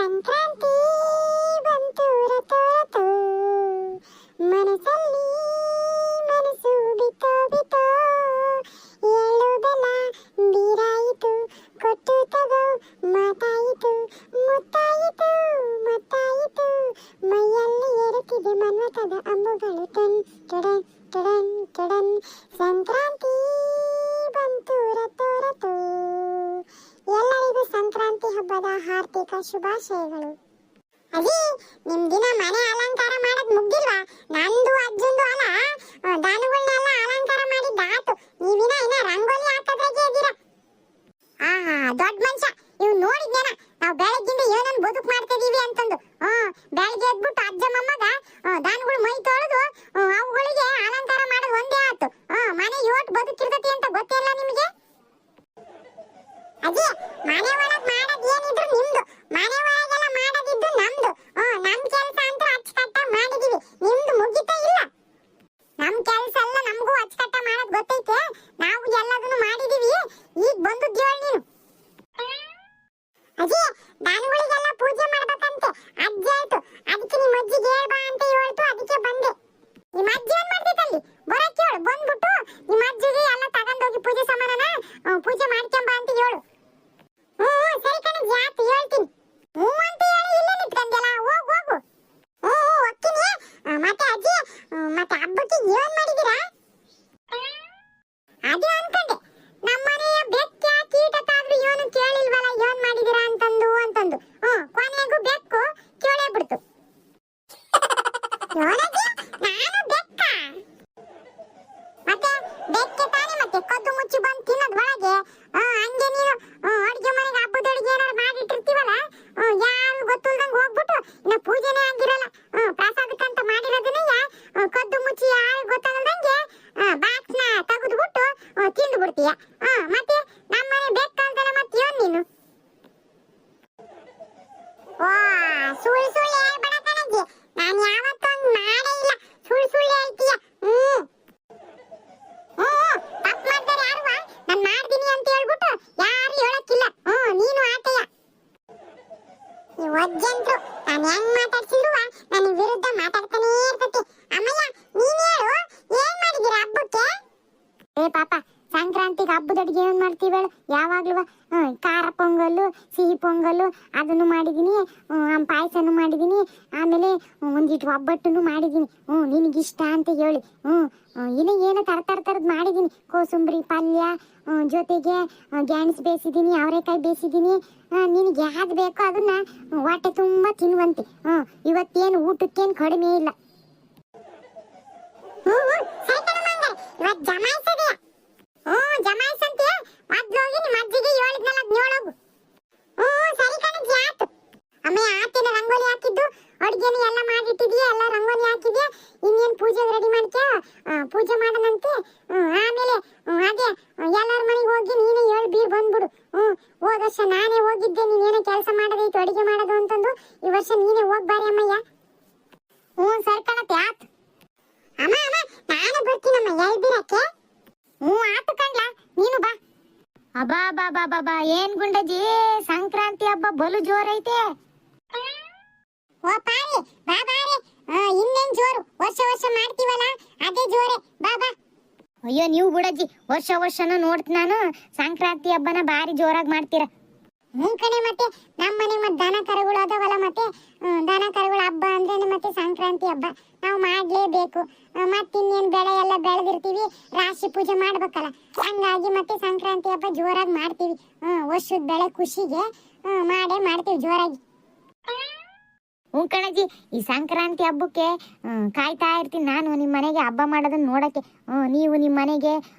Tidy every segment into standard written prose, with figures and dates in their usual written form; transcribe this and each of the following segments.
ಸಂಕ್ರಾಂತಿ ಬಂತು ರತೋ ರತೋ, ಮನಸ್ಸಲ್ಲಿ ಮನಸ್ಸು ಬಿತ್ತೋ ಬಿತ್ತೋ, ಏಳು ಬೆಲ್ಲ ಬೀರಾಯಿತು, ಕೊಟ್ಟು ತಗೋ ಮಾತಾಯಿತು, ಮುತ್ತಾಯಿತು ಮತ್ತಾಯಿತು, ಮೈಯಲ್ಲಿ ಏರುತ್ತಿದೆ ಮನ್ಮಥದ ಅಂಬುಗಳು ಟನ್ ಟಡನ್ ಟಡನ್ ಟಡನ್. ಸಂಕ್ರಾಂತಿ ಬಂತು ರತೋ ರತೋ. ಎಲ್ಲರಿಗೂ ಸಂಕ್ರಾಂತಿ ಹಬ್ಬದ ಹಾರ್ದಿಕ ಶುಭಾಶಯಗಳು. ಅಜ್ಜಿ, ನಿಮ್ ದಿನ ಮನೆ ಅಲಂಕಾರ ಮಾಡೋದ್ ಮುಗ್ದಿಲ್ವಾ? ನಂದು ಅಜ್ಜಂದು ಅಲ್ಲ, ದಾನುಗಳನ್ನೆಲ್ಲ ಅಲಂಕಾರ ಮಾಡಿದ್ದಾತು. ನೀವಿನ ಇನ್ನ ರಂಗೋಲಿ ಹಾಕೋದ್ರಾಗೆ ಇದ್ದೀರಾ. ಆಹಾ, ದೊಡ್ಡ ಮನುಷ್ಯ. ಇವ್ ನೋಡಿದ್ನೇನ ನಾವು ಬೆಳಗ್ಗಿಂದ ಏನನ್ ಬದುಕು ಮಾಡ್ತಿದೀವಿ ಅಂತಂದು. ಬೆಳಗ್ಗೆ ಎದ್ಬಿಟ್ಟು ಅಜ್ಜ ಮೊಮ್ಮಗ ದಾನುಗಳು ಮೈ ತೊಳೆದು ಅವುಗಳಿಗೆ ಅಲಂಕಾರ ಮಾಡೋದು ಒಂದೇ ಆತು. ಮನೆ ಯೋಟ್ ಬದುಕಿರ್ತತಿ ಅಂತ ಗೊತ್ತಿಲ್ಲ ನಿಮಗೆ? ಅಜ್ಜಿ, ಮನೆ ಒಳಗ್ ಮಾಡೋದ್ ಏನಿದ್ರು ನಿಮ್ದು, ಮನೆ ಒಳಗೆಲ್ಲ ಮಾಡೋದಿದ್ದು ನಮ್ದು. ನಮ್ ಕೆಲಸ ಅಂತ ಅಚ್ಚುಕಟ್ಟಾಗಿ ಮಾಡಿದೀವಿ. ನಿಮ್ದು ಮುಗಿತಾ ಇಲ್ಲ. ನಮ್ ಕೆಲಸ ಎಲ್ಲ ನಮಗೂ ಅಚ್ಚುಕಟ್ಟ ಮಾಡೋದ್ ಗೊತ್ತೈತೆ. ನಾವು ಎಲ್ಲದನ್ನು ಮಾಡಿದೀವಿ. ಈಗ ಬಂದು ಜೋಳ್ ನೀನು. ಅಜ್ಜಿ, ದಾನುಗಳಿಗೆಲ್ಲ ಪೂಜೆ ಮಾಡ್ಬೇಕಂತೆ ಅಜ್ಜಿ ಆಯ್ತು. ಅದಕ್ಕೆ ನಿಮ್ಮ ಅಜ್ಜಿಗೆ ಹೇಳ್ಬಾ ಅಂತ ಹೇಳ್ತು, ಅದಕ್ಕೆ ಬಂದೆ. ನಿಮ್ಮ ಅಜ್ಜಿ ಏನ್ ಮಾಡ್ತಿದ್ದಲ್ಲಿ? ಬರಕ್ಕೆ ಹೇಳು. ಬಂದ್ಬಿಟ್ಟು ನಿಮ್ಮ ಅಜ್ಜಿಗೆ ಎಲ್ಲ ತಗೊಂಡೋಗಿ ಪೂಜೆ ಸಾಮಾನನ ಪೂಜೆ ಮಾಡ್ಕೊಂಬ ಅಂತ ಹೇಳು. ಸರಿ ಕಣಜ್ಜಿ, ಆಯ್ತು ಹೇಳ್ತೀನಿ. ಅಂತ ಹೇಳಿ ಇಲ್ಲೇ ನಿಂತ್ಕೊಂಡ್ಯಲ್ಲ, ಹೋಗು ಹೋಗು. ಹೋಗ್ತೀನಿ. ಮತ್ತೆ ಅಜ್ಜಿ, ಮತ್ತೆ ಹಬ್ಬಕ್ಕೆ ಏನ್ ಮಾಡಿದೀರಾ? ಅದೇ ಅನ್ಕೊಂಡೆ, ನಮ್ಮನೆಯ ಬೆಕ್ಕ ಕೀಟ ತಾದ್ರೂ ಏನು ಕೇಳಿಲ್ವಲ್ಲ, ಏನ್ ಮಾಡಿದೀರಾ ಅಂತಂದು. ಕೊನೆಗೂ ಬೆಕ್ಕು ಕೇಳೇ ಬಿಡ್ತು. ನಾನು ಬೆಕ್ಕ ಮತ್ತೆ ಬೆಕ್ಕೆ ತಾನೆ, ಮತ್ತೆ ಕದ್ದು ಮುಚ್ಚಿ ಬಂದು ತಿನ್ನೋದ್ ಒಳಗೆ. ಹಂಗೆ ನೀನು ಅಡಿಗೆ ಮನೆಗೆ ಹಬ್ಬದ ಅಡಿಗೆ ಏನಾರು ಮಾಡಿಟ್ಟಿರ್ತೀವಲ್ಲ, ಯಾರು ಗೊತ್ತಿಲ್ದಂಗೆ ಹೋಗ್ಬಿಟ್ಟು ಇನ್ನ ಪೂಜೆನೇ ಆಗಿರಲ್ಲ, ಪ್ರಸಾದಕ್ಕಂತ ಮಾಡಿರೋದನ್ನೇ ಕದ್ದು ಮುಚ್ಚಿ ಯಾರು ಗೊತ್ತಾಗಲ್ದಂಗೆ ಬಾಕ್ಸ್ನ ತೆಗೆದ್ಬಿಟ್ಟು ತಿಂದು ಬಿಡ್ತೀಯ. ಮತ್ತೆ ನಮ್ಮನೆ ಬೆಕ್ಕಲ್ದಲ್ಲ ಮತ್ತೆ ಏನ್ ನೀನು? ಸುಳ್ಳು ಸುಳ್ಳು ಹೇಳ್ಬೇಡ ಕಣಜ್ಜಿ, ನಾನು ಯಾವತ್ತೊಂದು ಮಾಡೇ ಇಲ್ಲ. ಸುಳ್ಳು ಸುಳ್ಳು ಹೇಳ್ತೀಯ. ತಪ್ಪು ಮಾಡ್ತಾರೆ ಯಾರುವ, ನಾನು ಮಾಡ್ತೀನಿ ಅಂತ ಹೇಳ್ಬಿಟ್ಟು ಯಾರು ಹೇಳಕ್ಕಿಲ್ಲ. ನೀನು ಆಟೆಯ. ಈ ಒಜ್ಜಂತ್ರು ನಾನು ಹೆಂಗ್ ಮಾತಾಡ್ಸಿಲ್ವ ನನ್ನ ವಿರುದ್ಧ ಮಾತಾಡ್ತಾನೇ ಇರ್ತತಿ. ಅಮ್ಮಯ್ಯ, ನೀನ್ ಹೇಳು, ಏನ್ ಮಾಡಿದೀರಾ ಹಬ್ಬಕ್ಕೆ? ಪಾಪ, ಸಂಕ್ರಾಂತಿಗೆ ಹಬ್ಬದ ಅಡಿಗೆ ಏನ್ ಮಾಡ್ತೀವಿ ಹೇಳು? ಯಾವಾಗ್ಲೂ ಖಾರ ಪೊಂಗಲ್ಲು, ಸಿಹಿ ಪೊಂಗಲ್ಲು ಅದನ್ನು ಮಾಡಿದೀನಿ, ಪಾಯಸನು ಮಾಡಿದೀನಿ, ಆಮೇಲೆ ಒಂದಿಟ್ಟು ಒಬ್ಬಟ್ಟನ್ನು ಮಾಡಿದೀನಿ. ನಿನಗಿಷ್ಟ ಅಂತ ಹೇಳಿ. ಇನ್ನು ಏನು ತರದ್ ಮಾಡಿದೀನಿ. ಕೋಸಂಬರಿ ಪಲ್ಯ, ಜೊತೆಗೆ ಗ್ಯಾನ್ಸ್ ಬೇಯಿಸಿದೀನಿ, ಅವರೆಕಾಯಿ ಬೇಯಿಸಿದೀನಿ. ನಿನಗೆ ಯಾವ್ದು ಬೇಕೋ ಅದನ್ನ ಹೊಟ್ಟೆ ತುಂಬಾ ತಿನ್ನುವಂತೆ. ಇವತ್ತೇನು ಊಟಕ್ಕೇನು ಕಡಿಮೆ ಇಲ್ಲ. ಇವತ್ತು ಜಮಾಯಿಸದೆ. ಜಮಾಯಿಸಂತೆ. ಮೊದ್ಲೋಗಿ ನಿಮ್ಮ ಅಜ್ಜಿಗೆ ಹೇಳಿದ್ನಲ್ಲ, ಅದ್ನ ಹೇಳೋಗು. ಸರಿ ಕಣಜ್ಜಿ, ಆತು. ಅಮ್ಮಯ್ಯ, ಆತೇನ ರಂಗೋಲಿ ಹಾಕಿದ್ದು, ಅಡ್ಗೆನು ಎಲ್ಲ ಮಾಡಿಟ್ಟಿದ್ಯಾ, ಎಲ್ಲ ರಂಗೋಲಿ ಹಾಕಿದ್ಯಾ. ಇನ್ನೇನು ಪೂಜೆಗೆ ರೆಡಿ ಮಾಡ್ತೀಯ? ಪೂಜೆ ಮಾಡೋಣಂತೆ. ಆಮೇಲೆ ಅದೇ ಎಲ್ಲರ ಮನೆಗೆ ಹೋಗಿ ನೀನೇ ಹೇಳಿ ಬೀರ್ ಬಂದ್ಬಿಡು. ಹೋದ ವರ್ಷ ನಾನೇ ಹೋಗಿದ್ದೆ, ನೀನೇನೋ ಕೆಲಸ ಮಾಡೋದೈತು ಅಡಿಗೆ ಮಾಡೋದು ಅಂತಂದು. ಈ ವರ್ಷ ನೀನೇ ಹೋಗ್ಬಾರಿ ಅಮ್ಮಯ್ಯ. ಸರಿ ಕಣತೆ, ಆತು. ಅಮ್ಮ ನಾನು ಬರ್ತೀನಮ್ಮ ಎಲ್ಬಿರಕ್ಕೆ. ಆತು ಕಣ್ಲ, ನೀನು ಬಾ. ಅಬಾ ಏನ್ ಗುಂಡಜ್ಜಿ, ಸಂಕ್ರಾಂತಿ ಹಬ್ಬ ಬಲು ಜೋರೈತೆ. ಓ ಪಾರಿ, ಬಾ ಬಾರಿ. ಇನ್ನೇನ್ ಜೋರು, ವರ್ಷ ಮಾಡ್ತೀವಲ್ಲ ಅದೇ ಜೋರೆ. ಬಾ. ಅಯ್ಯೋ, ನೀವು ಗುಡಜ್ಜಿ ವರ್ಷನೂ ನೋಡ್ತ ನಾನು ಸಂಕ್ರಾಂತಿ ಹಬ್ಬನ ಬಾರಿ ಜೋರಾಗಿ ಮಾಡ್ತೀರ. ಕಣೆ, ಮತ್ತೆ ನಮ್ಮನೆ ಮತ್ತೆ ದನ ಕರುಗಳು ಅದಾವಲ್ಲ, ಮತ್ತೆ ದನ ಕರುಗಳ ಹಬ್ಬ ಅಂದ್ರೆ ಮತ್ತೆ ಸಂಕ್ರಾಂತಿ ಹಬ್ಬ ನಾವು ಮಾಡ್ಲೇಬೇಕು. ಮತ್ತಿನ್ನೇನು ಬೆಳೆ ಎಲ್ಲ ಬೆಳೆದಿರ್ತೀವಿ, ರಾಶಿ ಪೂಜೆ ಮಾಡ್ಬೇಕಲ್ಲ, ಹಂಗಾಗಿ ಮತ್ತೆ ಸಂಕ್ರಾಂತಿ ಹಬ್ಬ ಜೋರಾಗಿ ಮಾಡ್ತೀವಿ. ವರ್ಷದ ಬೆಳೆ ಖುಷಿಗೆ ಮಾಡ್ತೀವಿ ಜೋರಾಗಿ. ಕಣಜ್ಜಿ, ಈ ಸಂಕ್ರಾಂತಿ ಹಬ್ಬಕ್ಕೆ ಕಾಯ್ತಾ ಇರ್ತೀನಿ ನಾನು ನಿಮ್ಮ ಮನೆಗೆ ಹಬ್ಬ ಮಾಡೋದನ್ನ ನೋಡಕ್ಕೆ. ನೀವು ನಿಮ್ಮ ಮನೆಗೆ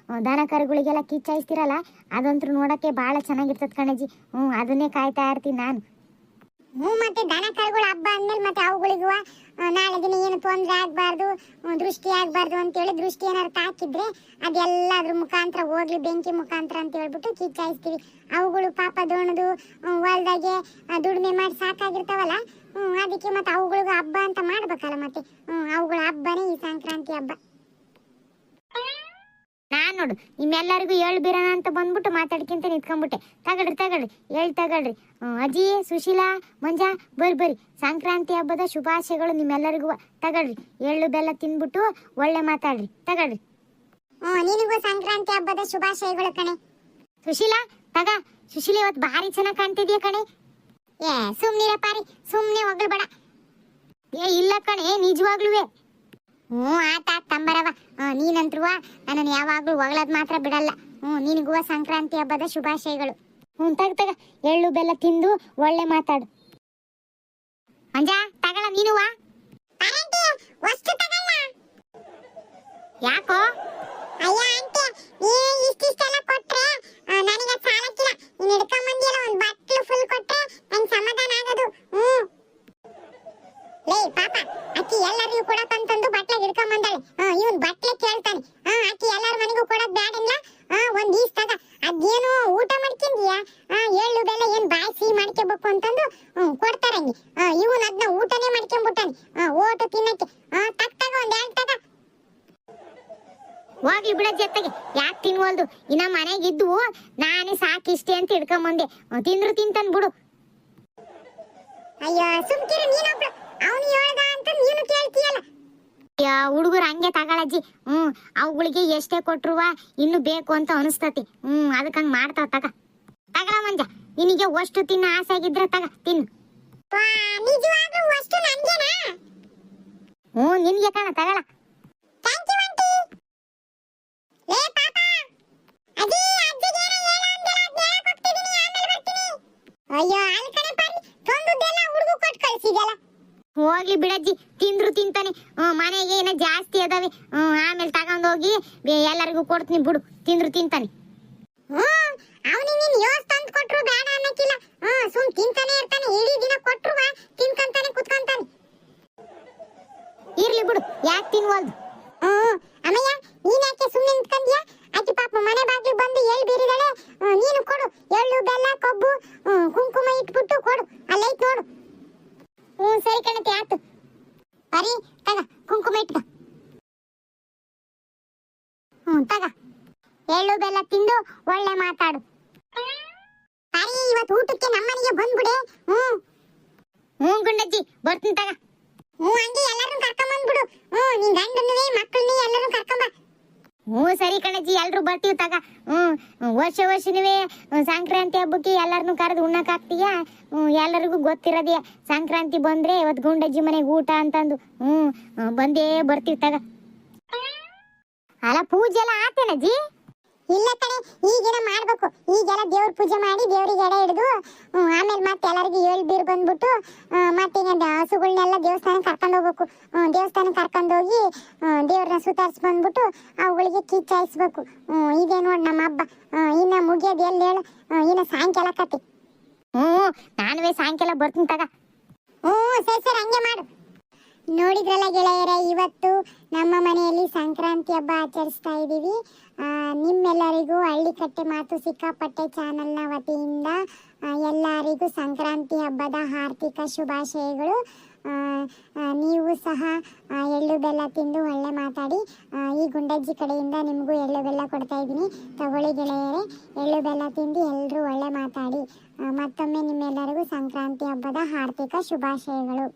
ದನ ಕರುಗಳಿಗೆಲ್ಲ ಕಿಚ್ಚಾಯಿಸ್ತೀರಲ್ಲ, ಅದಂತೂ ನೋಡಕ್ಕೆ ಭಾಳ ಚೆನ್ನಾಗಿರ್ತದೆ ಕಣಜ್ಜಿ. ಅದನ್ನೇ ಕಾಯ್ತಾ ಇರ್ತೀನಿ ನಾನು. ಮತ್ತೆ ದನ ಕರುಗಳ ಹಬ್ಬ ಅಂದ್ಮೇಲೆ ಮತ್ತೆ ಅವುಗಳಿಗೂ ನಾಳೆ ದಿನ ಏನು ತೊಂದರೆ ಆಗ್ಬಾರ್ದು, ದೃಷ್ಟಿ ಆಗ್ಬಾರ್ದು ಅಂತೇಳಿ ದೃಷ್ಟಿ ಏನಾರು ತಾಕಿದ್ರೆ ಅದೆಲ್ಲ ಅದ್ರ ಮುಖಾಂತರ ಹೋಗ್ಲಿ, ಬೆಂಕಿ ಮುಖಾಂತರ ಅಂತ ಹೇಳ್ಬಿಟ್ಟು ಕಿಚ್ಚಾಯಿಸ್ತೀವಿ. ಅವುಗಳು ಪಾಪ ದೋಣದು ಹೊಲ್ದಾಗೆ ದುಡಿಮೆ ಮಾಡಿ ಸಾಕಾಗಿರ್ತಾವಲ್ಲ, ಅದಕ್ಕೆ ಮತ್ತೆ ಅವುಗಳಿಗೂ ಹಬ್ಬ ಅಂತ ಮಾಡ್ಬೇಕಲ್ಲ. ಮತ್ತೆ ಅವುಗಳ ಹಬ್ಬನೇ ಈ ಸಂಕ್ರಾಂತಿ ಹಬ್ಬ. ನಾನು ನೋಡು ನಿಮ್ಮೆಲ್ಲರಿಗೂ ಏಳು ಬಿರೋಣ ಅಂತ ಬಂದ್ಬಿಟ್ಟು ಮಾತಾಡ್ಕೊಂತ ನಿಂತ್ಕೊಂಡ್ಬಿಟ್ಟೆ. ತಗೊಳ್ರಿ ಹೇಳ್ ತಗೊಳ್ರಿ. ಅಜ್ಜಿ, ಸುಶೀಲಾ, ಮಂಜಾ, ಬರ್ರಿ ಸಂಕ್ರಾಂತಿ ಹಬ್ಬದ ಶುಭಾಶಯಗಳು ನಿಮ್ಮೆಲ್ಲರಿಗೂ. ತಗೊಳ್ರಿ ಎಳ್ಳು ಬೆಲ್ಲ ತಿನ್ಬಿಟ್ಟು ಒಳ್ಳೆ ಮಾತಾಡ್ರಿ. ತಗೊಳ್ರಿ. ನಿನಗೂ ಸಂಕ್ರಾಂತಿ ಹಬ್ಬದ ಶುಭಾಶಯಗಳು ಕಣೆ. ಸುಶೀಲಾ ತಗ. ಸುಶೀಲಾ ಇವತ್ತು ಭಾರಿ ಚೆನ್ನಾಗಿ ಕಾಣ್ತಿದ್ಯಾ ಕಣೆ. ಸುಮ್ನಿರ ಪಾರಿ, ಸುಮ್ನೆ ಹೊಗಳ್ಬೇಡ. ಇಲ್ಲ ಕಣೆ, ನಿಜವಾಗ್ಲೂ. ಆತ ತಂಬರವ. ನೀನಂತ್ರುವ ನನ್ನನ್ನು ಯಾವಾಗ್ಲೂ ಹೊಗಳದ್ ಮಾತ್ರ ಬಿಡಲ್ಲ. ನಿನಗೂ ಸಂಕ್ರಾಂತಿ ಹಬ್ಬದ ಶುಭಾಶಯಗಳು. ತಗ ಎಳ್ಳು ಬೆಲ್ಲ ತಿಂದು ಒಳ್ಳೆ ಮಾತಾಡು. ಮಂಜಾ ತಗಳ ನೀನುವಾ. ಯಾಕೋ? ಅಯ್ಯ ಆಂಟಿ, ನೀನು ಇಷ್ಟಿಷ್ಟೆಲ್ಲ ಕೊಟ್ರೆ ನನಗೆ ಸಾಲಕ್ಕಿಲ್ಲ. ನೀನು ಹಿಡ್ಕೊಂಬಂದಿಯಲ್ಲ ಒಂದು ಬಟ್ಲು ಫುಲ್ ಕೊಟ್ರೆ ನಂಗೆ ಸಮಾಧಾನ ಆಗೋದು. ಲೇ ಪಾಪ, ಅಕ್ಕಿ ಎಲ್ಲರಿಗೂ ಕೊಡಕ್ಕಂತಂದು ಬಟ್ಲೆ ಹಿಡ್ಕೊಂಬಂದಾಳೆ. ಇವನ್ ಬಟ್ಲೆ ಕೇಳ್ತಾನೆ. ಅಕ್ಕಿ ಎಲ್ಲರ ಮನೆಗೂ ಕೊಡೋದ್ ಬ್ಯಾಡಿಲ್ಲ. ಒಂದ್ ಈಸ್ ತಗ. ಅದೇನು ಊಟ ಮಾಡ್ಕೊಂಡಿಯಾ? ಎಳ್ಳು ಬೆಲ್ಲ ಏನ್ ಬಾಯಿ ಸಿಹಿ ಮಾಡ್ಕೋಬೇಕು ಅಂತಂದು ಕೊಡ್ತಾರಂಗಿ. ಇವನ್ ಅದನ್ನ ಊಟನೇ ಮಾಡ್ಕೊಂಡ್ಬಿಟ್ಟಾನೆ ಓಟು ತಿನ್ನಕ್ಕೆ. ತಗ ಒಂದ್ ಎರಡು ತಗ. ಹೋಗ್ಲಿ ಬಿಡ ಜೊತೆಗೆ, ಯಾಕೆ ತಿನ್ವಲ್ದು? ಇನ್ನ ಮನೆಗಿದ್ದು ನಾನೇ ಸಾಕಿಷ್ಟೇ ಅಂತ ಹಿಡ್ಕೊಂಬಂದೆ. ತಿಂದ್ರು ತಿಂತಾನ್ ಬಿಡು. ಅಯ್ಯೋ ಸುಮ್ಕಿರು ನೀನೊಬ್ಳು. ಅವನು ಹೇಳ್ದ ಅಂತ ನೀನು ಕೇಳ್ತೀಯಲ್ಲ. ಹುಡುಗರು ಹಂಗೆ ತಗೊಳಜ್ಜಿ. ಅವುಗಳಿಗೆ ಎಷ್ಟೇ ಕೊಟ್ರುವ ಇನ್ನು ಬೇಕು ಅಂತ ಅನಿಸ್ತತಿ. ಅದಕ್ಕೆ ಹಂಗ್ ಮಾಡ್ತಾವ. ತಗಲ ಮಂಜ, ನಿನಗೆ ಅಷ್ಟು ತಿನ್ನ ಆಸೆ ಆಗಿದ್ರೆ ತಗ ತಿನ್ನು. ನಿಜವಾಗ್ಲೂ ಅಷ್ಟು ನಂಗೇನಾ? ನಿನ್ಗೆ ಕಾಣ. ತಗಲ. Thank you aunty. ಲೇ ಪಾಪ, ಅಜ್ಜಿ ಅಜ್ಜಿಗೆ ಏನೋ ಹೇಳ ಅಂದಲ್ಲ, ಅದ್ನ ಹೇಳಕ್ ಹೋಗ್ತಿದೀನಿ, ಆಮೇಲೆ ಬರ್ತೀನಿ. ಅಯ್ಯೋ ಅಲ್ಲಿ ಕಣೆ ಪಾರಿ, ತೊಂದುದೆಲ್ಲ ಹುಡುಗ ಕೊಟ್ಟು ಕಳಿಸಿದಲ್ಲ. ಹೋಗ್ಲಿ ಬಿಡಜ್ಜಿ, ತಿಂದ್ರು ತಿಂತಾನೆ. ಮನೆಗೆ ಏನೋ ಜಾಸ್ತಿ ಅದಾವೆ, ಆಮೇಲೆ ತಗೊಂಡೋಗಿ ಎಲ್ಲರಿಗೂ ಕೊಡ್ತೀನಿ ಬಿಡು. ತಿಂದ್ರು ತಿಂತಾನೆ. ಅವನಿಗೆ ನೀನು ಯೋಸ್ ತಂದು ಕೊಟ್ರು ಬೇಡ ಅನ್ನಕ್ಕಿಲ್ಲ. ಸುಮ್ ತಿಂತಾನೆ ಇರ್ತಾನೆ. ಇಡೀ ದಿನ ಕೊಟ್ರು ತಿನ್ಕಂತಾನೆ ಕುತ್ಕಂತಾನೆ. ಇರ್ಲಿ ಬಿಡು, ಯಾಕೆ ತಿನ್ವಲ್ದು? ಅಮ್ಮಯ್ಯ, ನೀನ್ ಯಾಕೆ ಸುಮ್ಮನೆ ನಿಂತ್ಕೊಂಡ್ಯಾ? ಆಕಿ ಪಾಪ ಮನೆ ಬಾಗಿಲು ಬಂದು ಎಳ್ಳು ಬೀರಿದಾಳೆ. ನೀನು ಕೊಡು. ಎಳ್ಳು ಬೆಲ್ಲ ಕೊಬ್ಬು ಕುಂಕುಮ ಇಟ್ಬಿಟ್ಟು ಕೊಡು. ಅಲ್ಲೈತ್ ನೋಡು. ಸರಿ ಕಣತೆ, ಆತು. ಬರೀ ತಗ ಕುಂಕುಮ ಇಟ್ಕ. ತಗ ಎಳ್ಳು ಬೆಲ್ಲ ತಿಂದು ಒಳ್ಳೆ ಮಾತಾಡು. ಬರೀ ಇವತ್ತು ಊಟಕ್ಕೆ ನಮ್ಮನೆಗೆ ಬಂದ್ಬಿಡೆ. ಗುಂಡಜ್ಜಿ, ಬರ್ತೀನಿ ತಗ. ಹಂಗೆ ಎಲ್ಲರೂ ಕರ್ಕೊಂಡ್ ಬಂದ್ಬಿಡು. ನಿನ್ ಗಂಡನ್ನೇ ಮಕ್ಕಳನ್ನೇ ಎಲ್ಲರೂ ಕರ್ಕೊಂಬ. ಸರಿ ಕಣಜ್ಜಿ, ಎಲ್ರು ಬರ್ತೀವಿ ತಗ. ವರ್ಷನುವೆ ಸಂಕ್ರಾಂತಿ ಹಬ್ಬಕ್ಕೆ ಎಲ್ಲರನ್ನು ಕರೆದು ಉಣ್ಣಕ್ ಹಾಕ್ತೀಯ. ಎಲ್ಲರಿಗೂ ಗೊತ್ತಿರೋದೇ ಸಂಕ್ರಾಂತಿ ಬಂದ್ರೆ ಇವತ್ತು ಗುಂಡಜ್ಜಿ ಮನೆಗೆ ಊಟ ಅಂತಂದು. ಬಂದೇ ಬರ್ತೀವಿ ತಗ. ಅಲ್ಲ, ಪೂಜೆ ಎಲ್ಲ ಆತೇನಜ್ಜಿ? ಇಲ್ಲ ಕಣೆ, ಈಗೇನ ಮಾಡ್ಬೇಕು. ಈಗೆಲ್ಲ ದೇವ್ರ ಪೂಜೆ ಮಾಡಿ ದೇವ್ರಿಗೆ ಎಡೆ ಹಿಡಿದು ಆಮೇಲೆ ಮತ್ತೆ ಎಲ್ಲರಿಗೂ ಏಳು ಬೀರ್ ಬಂದ್ಬಿಟ್ಟು ಮತ್ತೆ ಹಸುಗಳನ್ನೆಲ್ಲ ದೇವಸ್ಥಾನಕ್ಕೆ ಕರ್ಕೊಂಡು ಹೋಗ್ಬೇಕು. ದೇವಸ್ಥಾನಕ್ಕೆ ಕರ್ಕೊಂಡೋಗಿ ದೇವ್ರನ್ನ ಸುತ್ತಾರಿಸಿ ಬಂದ್ಬಿಟ್ಟು ಅವುಗಳಿಗೆ ಕಿಚ್ಚಾಯಿಸ್ಬೇಕು. ಇದೇ ನೋಡಿ ನಮ್ಮ ಹಬ್ಬ. ಇನ್ನ ಮುಗಿಯೋದು ಎಲ್ಲಿ ಹೇಳು? ಇನ್ನ ಸಾಯಂಕಾಲ ಕತೆ. ನಾನುವೇ ಸಾಯಂಕಾಲ ಬರ್ತೀನಿ ತಗ. ಸರಿ ಹಂಗೆ ಮಾಡು. ನೋಡಿದ್ರಲ್ಲ ಗೆಳೆಯರೇ, ಇವತ್ತು ನಮ್ಮ ಮನೆಯಲ್ಲಿ ಸಂಕ್ರಾಂತಿ ಹಬ್ಬ ಆಚರಿಸ್ತಾ ಇದ್ದೀವಿ. ನಿಮ್ಮೆಲ್ಲರಿಗೂ ಹಳ್ಳಿಕಟ್ಟೆ ಮಾತು ಸಿಕ್ಕಾಪಟ್ಟೆ ಚಾನಲ್ನ ವತಿಯಿಂದ ಎಲ್ಲರಿಗೂ ಸಂಕ್ರಾಂತಿ ಹಬ್ಬದ ಹಾರ್ದಿಕ ಶುಭಾಶಯಗಳು. ನೀವು ಸಹ ಎಳ್ಳು ಬೆಲ್ಲ ತಿಂದು ಒಳ್ಳೆ ಮಾತಾಡಿ. ಈ ಗುಂಡಜ್ಜಿ ಕಡೆಯಿಂದ ನಿಮಗೂ ಎಳ್ಳು ಬೆಲ್ಲ ಕೊಡ್ತಾ ಇದ್ದೀನಿ, ತಗೊಳ್ಳಿ ಗೆಳೆಯರೇ. ಎಳ್ಳು ಬೆಲ್ಲ ತಿಂದು ಎಲ್ಲರೂ ಒಳ್ಳೆ ಮಾತಾಡಿ. ಮತ್ತೊಮ್ಮೆ ನಿಮ್ಮೆಲ್ಲರಿಗೂ ಸಂಕ್ರಾಂತಿ ಹಬ್ಬದ ಹಾರ್ದಿಕ ಶುಭಾಶಯಗಳು.